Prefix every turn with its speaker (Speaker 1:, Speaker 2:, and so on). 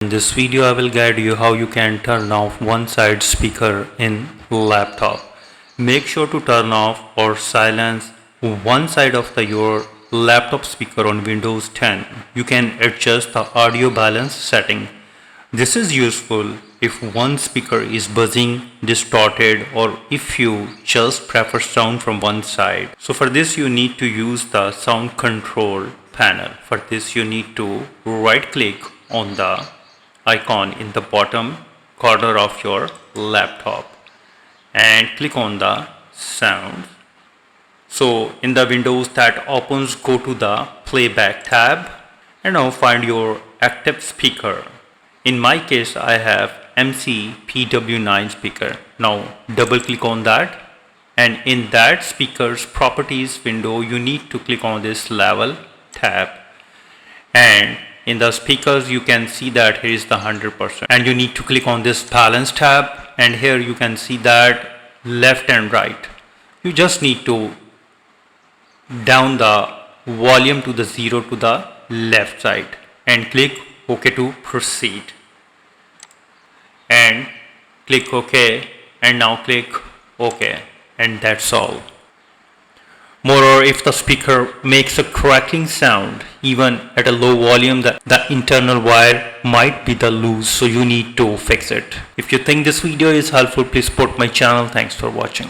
Speaker 1: In this video I will guide you how you can turn off one side speaker in laptop. Make sure to turn off or silence one side of your laptop speaker on Windows 10. You can adjust the audio balance setting. This is useful if one speaker is buzzing, distorted, or if you just prefer sound from one side. So for this you need to use the sound control panel. For this you need to right click on the icon in the bottom corner of your laptop and click on the sound. So in the windows that opens, go to the playback tab and now find your active speaker. In my case I have MC-PW9 speaker. Now double click on that, and in that speaker's properties window you need to click on this level tab, and in the speakers you can see that here is the 100%, and you need to click on this balance tab, and here you can see that left and right. You just need to down the volume to the 0 to the left side and click OK to proceed, and click OK, and now click OK, and that's all. Moreover, if the speaker makes a crackling sound even at a low volume, the internal wire might be the loose, so you need to fix it. If you think this video is helpful, please support my channel. Thanks for watching.